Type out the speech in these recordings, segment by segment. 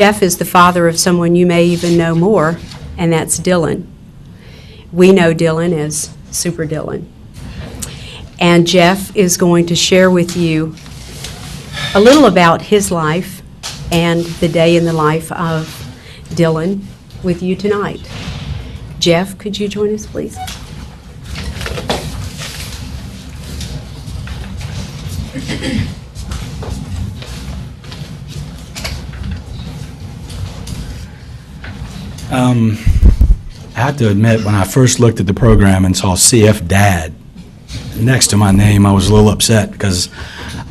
Jeff is the father of someone you may even know more, and that's Dylan. We know Dylan as Super Dylan. And Jeff is going to share with you a little about his life and the day in the life of Dylan with you tonight. Jeff, could you join us, please? I have to admit, when I first looked at the program and saw CF Dad next to my name, I was a little upset because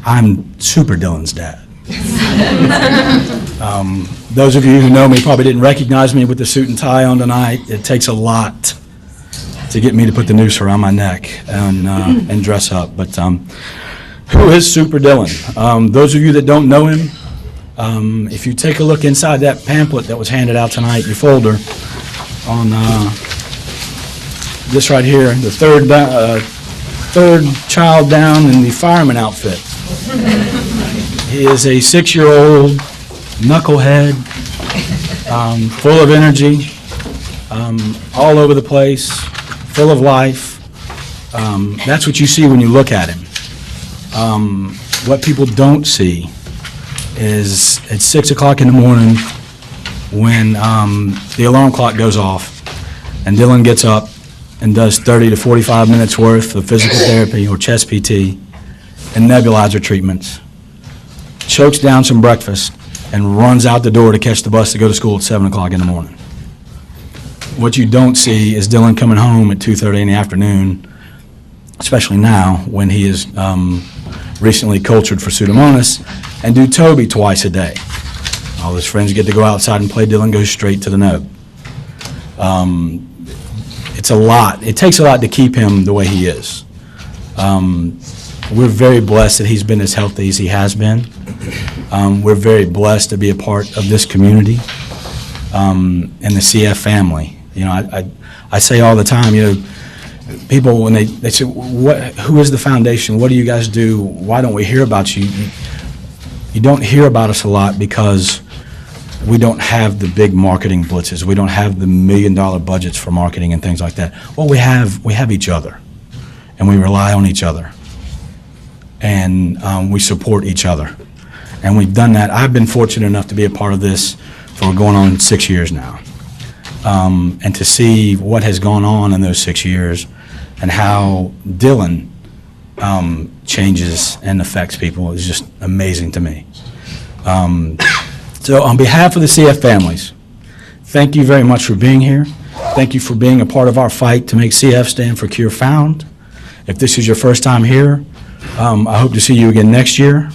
I'm Super Dylan's dad. Those of you who know me probably didn't recognize me with the suit and tie on tonight. It takes a lot to get me to put the noose around my neck and dress up. But who is Super Dylan? Those of you that don't know him, if you take a look inside that pamphlet that was handed out tonight, your folder, on this right here, the third child down in the fireman outfit. He is a 6-year-old knucklehead, full of energy, all over the place, full of life. That's what you see when you look at him. What people don't see is at 6 o'clock in the morning when the alarm clock goes off and Dylan gets up and does 30 to 45 minutes worth of physical therapy or chest PT and nebulizer treatments, chokes down some breakfast, and runs out the door to catch the bus to go to school at 7 o'clock in the morning. What you don't see is Dylan coming home at 2:30 in the afternoon, especially now when he is recently cultured for Pseudomonas, and do Toby twice a day. All his friends get to go outside and play. Dylan goes straight to the nub. It's a lot. It takes a lot to keep him the way he is. We're very blessed that he's been as healthy as he has been. We're very blessed to be a part of this community and the CF family. You know, I say all the time, you know, people, when they say, who is the foundation? What do you guys do? Why don't we hear about you? You don't hear about us a lot because we don't have the big marketing blitzes. We don't have the $1 million budgets for marketing and things like that. Well, we have each other, and we rely on each other, and we support each other. And we've done that. I've been fortunate enough to be a part of this for going on 6 years now. And to see what has gone on in those 6 years and how Dylan changes and affects people is just amazing to me. So on behalf of the CF families, thank you very much for being here. Thank you for being a part of our fight to make CF stand for Cure Found. If this is your first time here, I hope to see you again next year.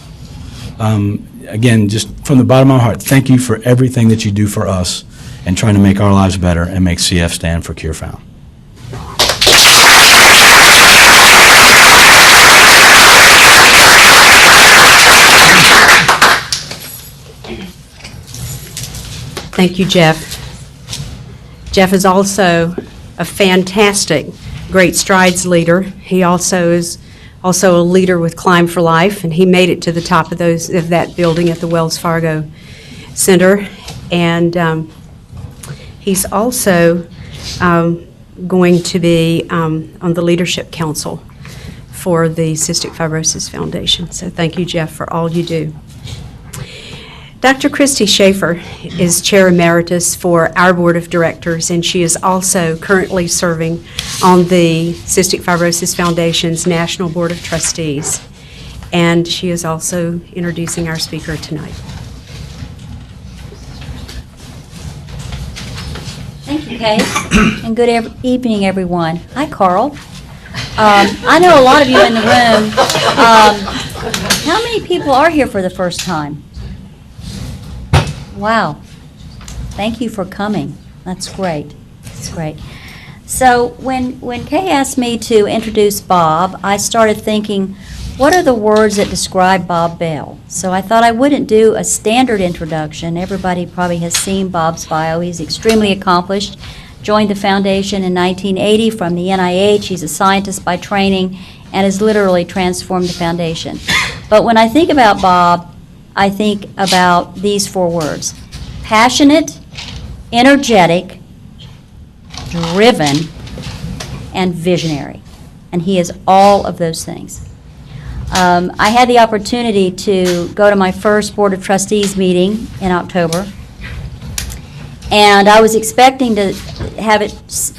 Again, just from the bottom of my heart, thank you for everything that you do for us and trying to make our lives better and make CF stand for Cure Found. Thank you, Jeff. Jeff is also a fantastic Great Strides leader. He also is a leader with Climb for Life, and he made it to the top of that building at the Wells Fargo Center. And he's also going to be on the Leadership Council for the Cystic Fibrosis Foundation. So thank you, Jeff, for all you do. Dr. Christy Schaefer is Chair Emeritus for our Board of Directors, and she is also currently serving on the Cystic Fibrosis Foundation's National Board of Trustees. And she is also introducing our speaker tonight. Thank you, Kate, and good evening, everyone. Hi, Carl. I know a lot of you in the room. How many people are here for the first time? Wow. Thank you for coming. That's great. That's great. So when Kay asked me to introduce Bob, I started thinking, what are the words that describe Bob Bell? So I thought I wouldn't do a standard introduction. Everybody probably has seen Bob's bio. He's extremely accomplished. Joined the foundation in 1980 from the NIH. He's a scientist by training and has literally transformed the foundation. But when I think about Bob, I think about these 4 words: passionate, energetic, driven, and visionary. And he is all of those things. I had the opportunity to go to my first Board of Trustees meeting in October, and I was expecting to have it,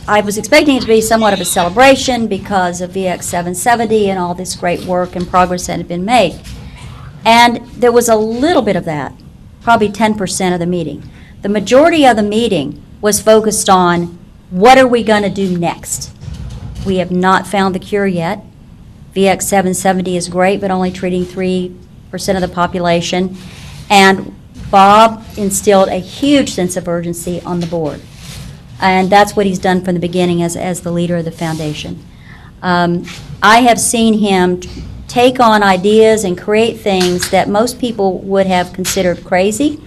I was expecting it to be somewhat of a celebration because of VX 770 and all this great work and progress that had been made. And there was a little bit of that, probably 10% of the meeting. The majority of the meeting was focused on what are we going to do next. We have not found the cure yet. VX 770 is great, but only treating 3% of the population. And Bob instilled a huge sense of urgency on the board. And that's what he's done from the beginning as the leader of the foundation. I have seen him take on ideas and create things that most people would have considered crazy.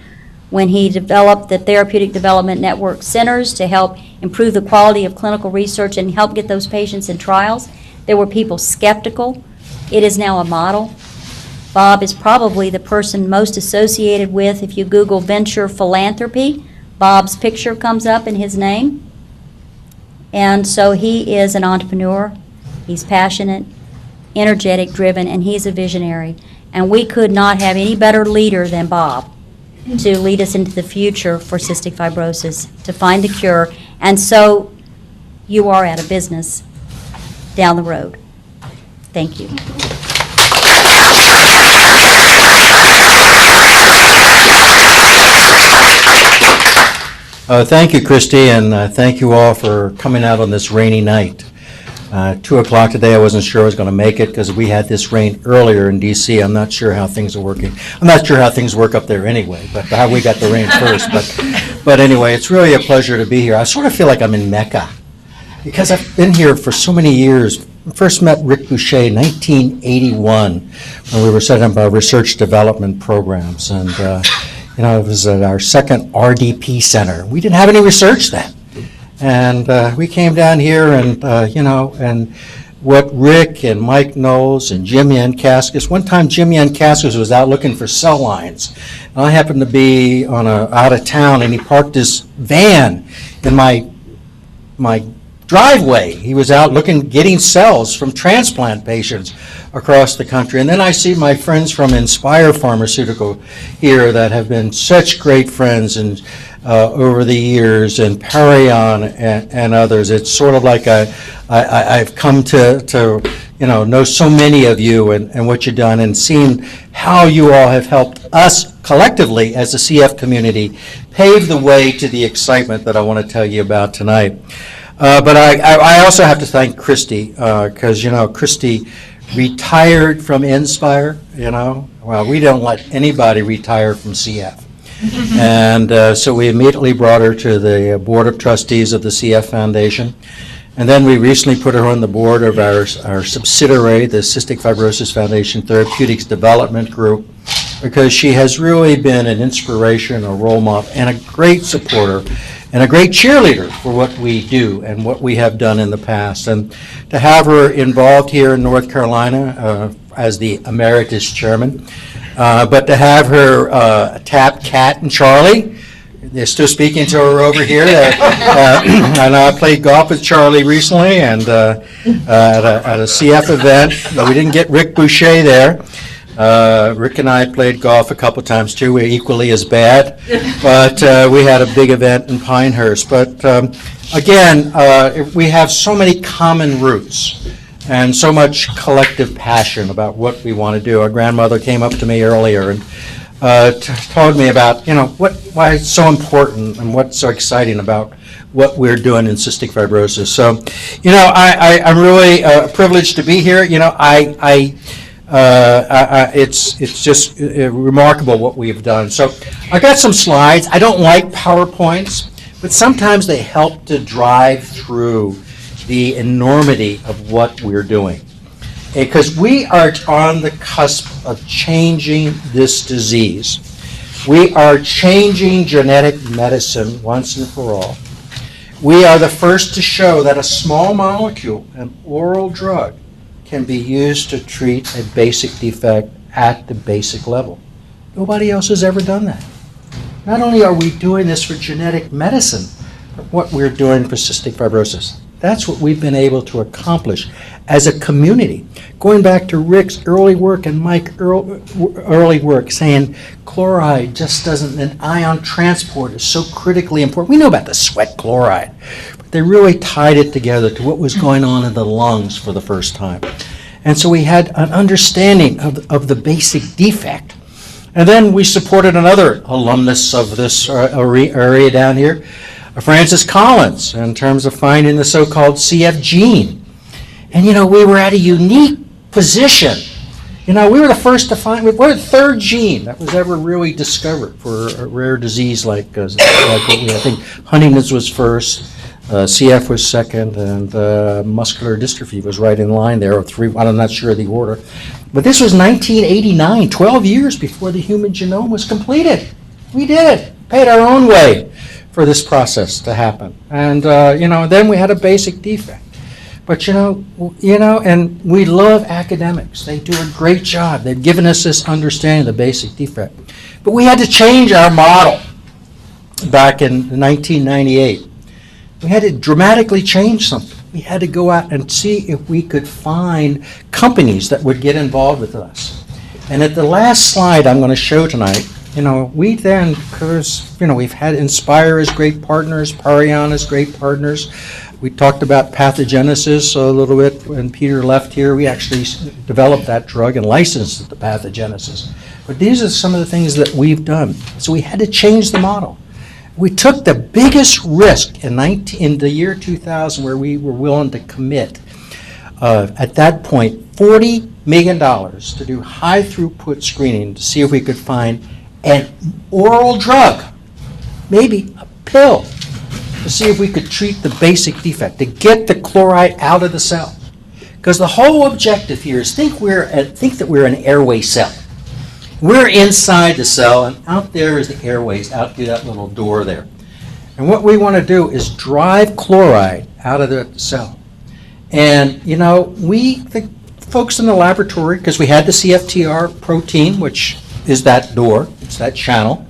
When he developed the Therapeutic Development Network Centers to help improve the quality of clinical research and help get those patients in trials, there were people skeptical. It is now a model. Bob is probably the person most associated with, if you Google venture philanthropy, Bob's picture comes up in his name. And so he is an entrepreneur. He's passionate, energetic, driven, and he's a visionary. And we could not have any better leader than Bob to lead us into the future for cystic fibrosis, to find the cure. And so you are out of business down the road. Thank you. Thank you, Christy, and thank you all for coming out on this rainy night. 2 o'clock today, I wasn't sure I was going to make it because we had this rain earlier in D.C. I'm not sure how things are working. I'm not sure how things work up there anyway, but how we got the rain first. But anyway, it's really a pleasure to be here. I sort of feel like I'm in Mecca because I've been here for so many years. I first met Rick Boucher in 1981 when we were setting up our research development programs. And, it was at our second RDP center. We didn't have any research then. And we came down here and, and what Rick and Mike Knowles and Jim Yankaskas, one time Jim Yankaskas was out looking for cell lines. And I happened to be out of town, and he parked his van in my driveway. He was out getting cells from transplant patients across the country. And then I see my friends from Inspire Pharmaceutical here that have been such great friends and over the years, and Parion and others. It's sort of like I've come to know so many of you and what you've done, and seen how you all have helped us collectively as a CF community pave the way to the excitement that I want to tell you about tonight. But I also have to thank Christy, because, Christy retired from Inspire, Well, we don't let anybody retire from CF. And so we immediately brought her to the Board of Trustees of the CF Foundation. And then we recently put her on the board of our subsidiary, the Cystic Fibrosis Foundation Therapeutics Development Group, because she has really been an inspiration, a role model, and a great supporter, and a great cheerleader for what we do and what we have done in the past. And to have her involved here in North Carolina as the emeritus chairman, but to have her tap Kat and Charlie. They're still speaking to her over here. And I played golf with Charlie recently, and at a CF event. We didn't get Rick Boucher there. Rick and I played golf a couple times too. We're equally as bad, but we had a big event in Pinehurst. But again, we have so many common roots and so much collective passion about what we want to do. Our grandmother came up to me earlier and told me about, why it's so important and what's so exciting about what we're doing in cystic fibrosis. So, I'm really privileged to be here. It's just remarkable what we've done. So I got some slides. I don't like PowerPoints, but sometimes they help to drive through the enormity of what we're doing. Because we are on the cusp of changing this disease. We are changing genetic medicine once and for all. We are the first to show that a small molecule, an oral drug, can be used to treat a basic defect at the basic level. Nobody else has ever done that. not only are we doing this for genetic medicine, but what we're doing for cystic fibrosis. That's what we've been able to accomplish as a community. Going back to Rick's early work and Mike's early work saying chloride just doesn't, and ion transport is so critically important. We know about the sweat chloride, but they really tied it together to what was going on in the lungs for the first time. And so we had an understanding of the basic defect. And then we supported another alumnus of this area down here, Francis Collins, in terms of finding the so-called CF gene. And, we were at a unique position. We were the first to find, we're the third gene that was ever really discovered for a rare disease like what I think Huntington's was first, CF was second, and muscular dystrophy was right in line there, or three, I'm not sure of the order. But this was 1989, 12 years before the human genome was completed. We did it, paid our own way for this process to happen. And, then we had a basic defect. But, and we love academics. They do a great job. They've given us this understanding of the basic defect. But we had to change our model back in 1998. We had to dramatically change something. We had to go out and see if we could find companies that would get involved with us. And at the last slide I'm going to show tonight, we then, because, we've had Inspire as great partners, Parion as great partners. We talked about pathogenesis a little bit when Peter left here. We actually developed that drug and licensed the pathogenesis. But these are some of the things that we've done. So we had to change the model. We took the biggest risk in the year 2000 where we were willing to commit, at that point, $40 million to do high throughput screening to see if we could find an oral drug, maybe a pill, to see if we could treat the basic defect, to get the chloride out of the cell. Because the whole objective here is think that we're an airway cell. We're inside the cell, and out there is the airways, out through that little door there. And what we want to do is drive chloride out of the cell. And, the folks in the laboratory, because we had the CFTR protein, which is that door, it's that channel,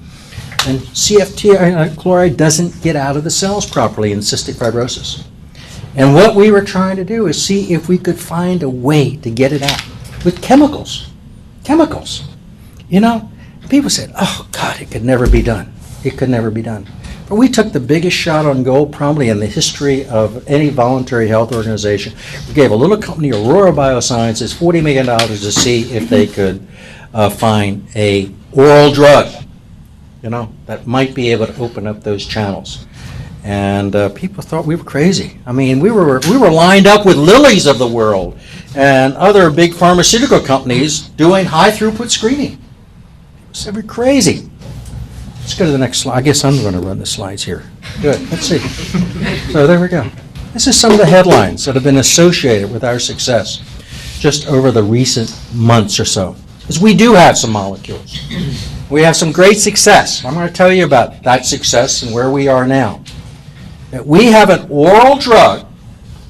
and CFTR chloride doesn't get out of the cells properly in cystic fibrosis. And what we were trying to do is see if we could find a way to get it out with chemicals. Chemicals. People said, oh, God, it could never be done. It could never be done. But we took the biggest shot on goal probably in the history of any voluntary health organization. We gave a little company, Aurora Biosciences, $40 million to see if they could find a oral drug, that might be able to open up those channels. And people thought we were crazy. I mean, we were lined up with Lilly's of the world and other big pharmaceutical companies doing high throughput screening. So we're crazy. Let's go to the next slide. I guess I'm going to run the slides here. Good. Let's see. So there we go. This is some of the headlines that have been associated with our success just over the recent months or so. Because we do have some molecules. We have some great success. I'm going to tell you about that success and where we are now. That we have an oral drug,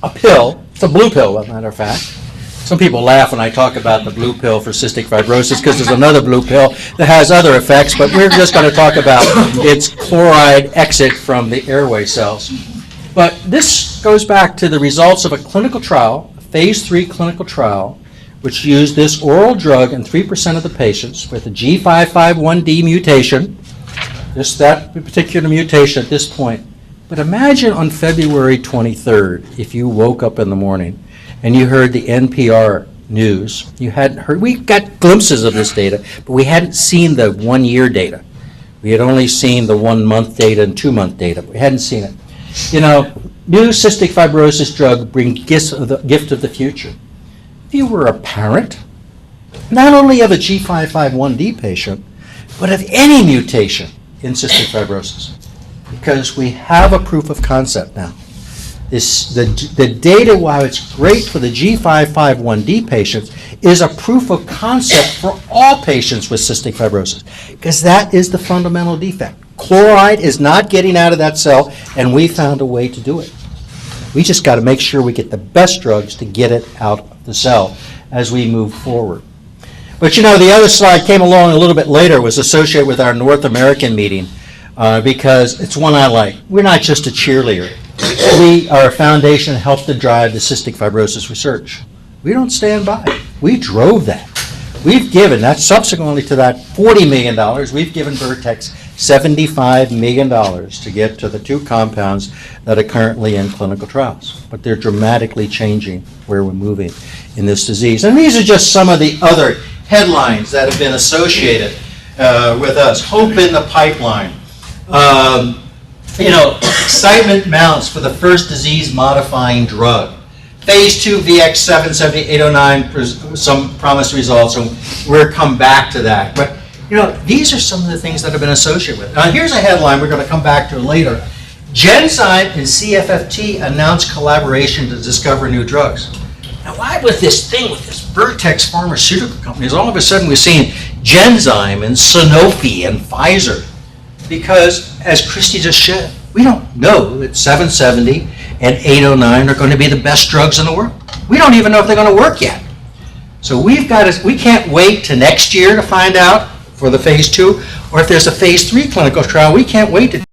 a pill, it's a blue pill, as a matter of fact. Some people laugh when I talk about the blue pill for cystic fibrosis because there's another blue pill that has other effects, but we're just going to talk about its chloride exit from the airway cells. But this goes back to the results of a clinical trial, a phase 3 clinical trial, which used this oral drug in 3% of the patients with a G551D mutation, that particular mutation at this point. But imagine on February 23rd, if you woke up in the morning and you heard the NPR news. You hadn't heard, we got glimpses of this data, but we hadn't seen the 1-year data. We had only seen the 1-month data and 2-month data. We hadn't seen it. New cystic fibrosis drug brings gift of the future. If you were a parent, not only of a G551D patient, but of any mutation in cystic fibrosis, because we have a proof of concept now. The data, while it's great for the G551D patients, is a proof of concept for all patients with cystic fibrosis, because that is the fundamental defect. Chloride is not getting out of that cell, and we found a way to do it. We just got to make sure we get the best drugs to get it out of the cell as we move forward. But the other slide came along a little bit later, was associated with our North American meeting, because it's one I like. We're not just a cheerleader. We are a foundation that helped to drive the cystic fibrosis research. We don't stand by. We drove that. We've given, that's subsequently to that $40 million, we've given Vertex $75 million to get to the 2 compounds that are currently in clinical trials. But they're dramatically changing where we're moving in this disease. And these are just some of the other headlines that have been associated with us. Hope in the pipeline. Excitement mounts for the first disease-modifying drug. Phase 2 VX-77809, some promised results, and we'll come back to that. But, these are some of the things that have been associated with it. Now, here's a headline we're going to come back to later. Genzyme and CFFT announced collaboration to discover new drugs. Now, why was this thing with this Vertex pharmaceutical companies? All of a sudden, we're seeing Genzyme and Sanofi and Pfizer. Because, as Christy just said, we don't know that 770 and 809 are going to be the best drugs in the world. We don't even know if they're going to work yet. So we can't wait to next year to find out for the phase 2, or if there's a phase 3 clinical trial, we can't wait to